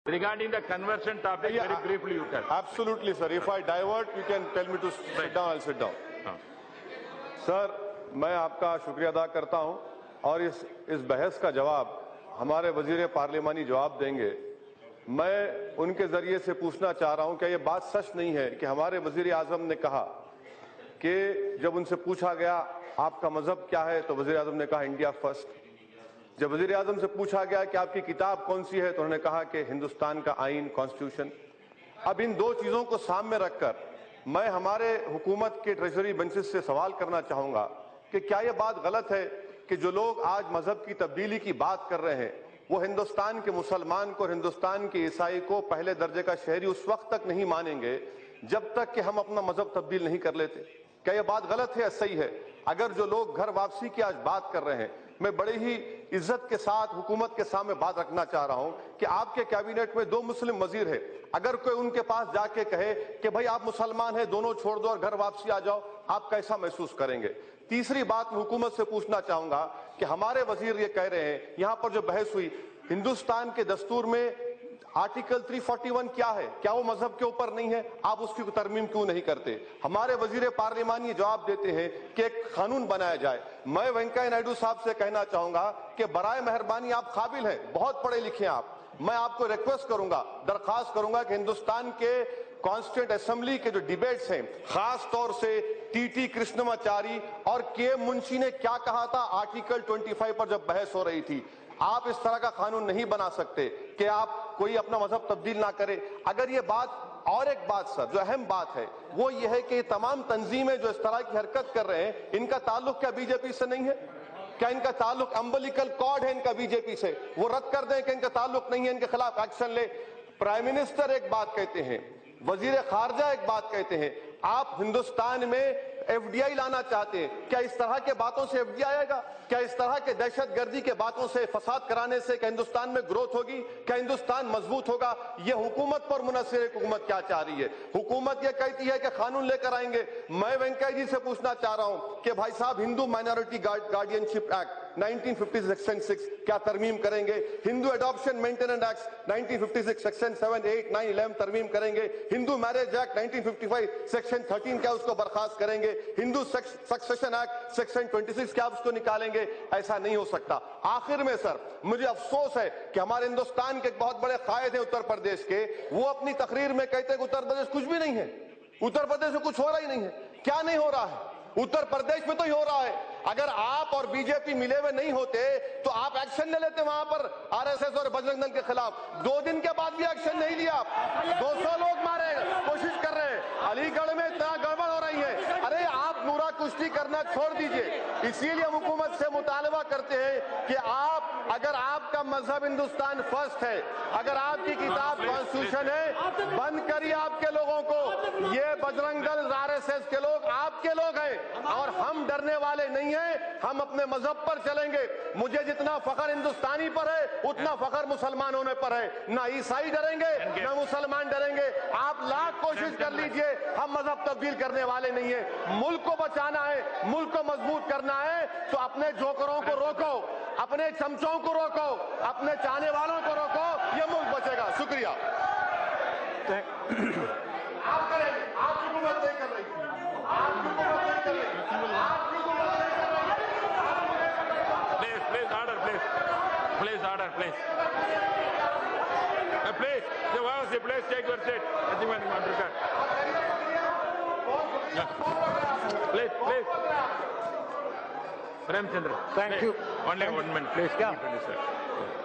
Regarding the conversion topic, very briefly you can. Absolutely, sir. If I divert, you can tell me to sit down, I'll sit down. Sir, मैं आपका शुक्रिया अदा करता हूं और इस बहस का जवाब हमारे वजीर पार्लिमानी जवाब देंगे। मैं उनके जरिए से पूछना चाह रहा हूं कि ये बात सच नहीं है कि हमारे वजीर आजम ने कहा कि जब उनसे पूछा गया आपका मजहब क्या है तो वजीर आजम ने कहा इंडिया फर्स्ट। जब वजीर आजम से पूछा गया कि आपकी किताब कौन सी है तो उन्होंने कहा कि हिंदुस्तान का आइन कॉन्स्टिट्यूशन। अब इन दो चीजों को सामने रखकर मैं हमारे हुकूमत के ट्रेजरी बेंचेस से सवाल करना चाहूंगा कि क्या यह बात गलत है कि जो लोग आज मजहब की तब्दीली की बात कर रहे हैं वो हिंदुस्तान के मुसलमान को और हिंदुस्तान के ईसाई को पहले दर्जे का शहरी उस वक्त तक नहीं मानेंगे जब तक कि हम अपना मजहब तब्दील नहीं कर लेते। क्या यह बात गलत है या सही है? अगर जो लोग घर वापसी की आज बात कर रहे हैं, मैं बड़े ही इज्जत के साथ हुकूमत के सामने बात रखना चाह रहा हूं कि आपके कैबिनेट में 2 मुस्लिम वजीर है। अगर कोई उनके पास जाके कहे कि भाई आप मुसलमान हैं, दोनों छोड़ दो और घर वापसी आ जाओ, आप कैसा महसूस करेंगे? तीसरी बात मैं हुकूमत से पूछना चाहूंगा कि हमारे वजीर ये कह रहे हैं, यहां पर जो बहस हुई, हिंदुस्तान के दस्तूर में आर्टिकल 341 क्या है? क्या वो मजहब के ऊपर नहीं है? आप उसकी तरमीम क्यों नहीं करते? हमारे वजीर पार्लिमान ये जवाब देते हैं कि एक कानून बनाया जाए। मैं वेंकैया नायडू साहब से कहना चाहूंगा कि बराए मेहरबानी आप काबिल हैं, बहुत पढ़े लिखे हैं आप। मैं आपको रिक्वेस्ट करूंगा, दरखास्त करूंगा कि हिंदुस्तान के कॉन्स्टिट्यूंट असेंबली के जो डिबेट्स हैं, खास तौर से टीटी कृष्णमाचारी और के मुंशी ने क्या कहा था आर्टिकल 25 पर जब बहस हो रही थी, आप इस तरह का कानून नहीं बना सकते कि आप कोई अपना मजहब तब्दील ना करे। अगर ये बात, और एक बात सर जो अहम बात है वो ये है कि तमाम तंजीमें जो इस तरह की हरकत कर रहे हैं, इनका ताल्लुक क्या बीजेपी से नहीं है? क्या इनका ताल्लुक अम्बिलिकल कॉर्ड है इनका बीजेपी से? वो रद्द कर दें कि इनका ताल्लुक नहीं है, इनके खिलाफ एक्शन ले। प्राइम मिनिस्टर एक बात कहते हैं, वजीर खारजा एक बात कहते हैं, आप हिंदुस्तान में एफडीआई लाना चाहते हैं। क्या इस तरह के बातों से एफडीआई आएगा? क्या इस तरह के दहशतगर्दी के बातों से, फसाद कराने से क्या हिंदुस्तान में ग्रोथ होगी? क्या हिंदुस्तान मजबूत होगा? ये हुकूमत पर मुनहसर हुकूमत क्या चाह रही है? हुकूमत ये कहती है कि कानून लेकर आएंगे। मैं वेंकैया जी से पूछना चाह रहा हूं कि भाई साहब, Hindu minority guardianship act 1956 section 6 क्या तरमीम करेंगे? Hindu adoption maintenance act 1956 section 7, 8, 9, 11 तरमीम करेंगे? हिंदू मैरिज एक्ट 1955 सेक्शन 13 क्या उसको बर्खास्त करेंगे? हिंदू सक्सेशन एक्ट सेक्शन 26 क्या उसको निकालेंगे? ऐसा नहीं हो सकता। आखिर में सर, मुझे अफसोस है कि हमारे हिंदुस्तान के एक बहुत बड़े कायद हैं उत्तर प्रदेश के, वो अपनी तकरीर में कहते हैं कि उत्तर प्रदेश कुछ भी नहीं है, उत्तर प्रदेश में कुछ हो रहा ही नहीं है। क्या नहीं हो रहा है? उत्तर प्रदेश में तो ही हो रहा है। अगर आप और बीजेपी मिले हुए नहीं होते तो आप एक्शन ले लेते वहां पर आरएसएस और बजरंग दल के खिलाफ। 2 दिन के बाद भी एक्शन नहीं लिया। 200 लोग मारे, कोशिश कर रहे हैं। अलीगढ़ में इतना गड़बड़ हो रही है। अरे आप नूरा कुश्ती करना छोड़ दीजिए। इसीलिए हम हुकूमत से मुतालबा करते हैं कि आप, अगर आपका मजहब हिंदुस्तान फर्स्ट है, अगर आपकी किताब कॉन्स्टिट्यूशन है, बंद करिए आपके लोगों को। ये बजरंग दल, आरएसएस के लोग आपके लोग हैं और हम डरने वाले नहीं हैं। हम अपने मजहब पर चलेंगे। मुझे जितना फख्र हिंदुस्तानी पर है उतना फख्र मुसलमान होने पर है। ना ईसाई डरेंगे ना मुसलमान डरेंगे। आप लाख कोशिश कर लीजिए, हम मजहब तब्दील करने वाले नहीं है। मुल्क को बचाना है, मुल्क को मजबूत करना है तो अपने जोकरों को रोको, अपने चमचों को रोको, अपने चाहने वालों को रोको, ये मुल्क बचेगा। शुक्रिया। आप करेंगे, आप हुकूमत नहीं कर रही, आप हुकूमत नहीं कर रही, आप हुकूमत नहीं कर रही। Please order, please. Please order, please. Please, the house, please take your seat. Anyone want to cut? Please. Prem Chandra. Thank you. Only 1 minute, please. Yeah.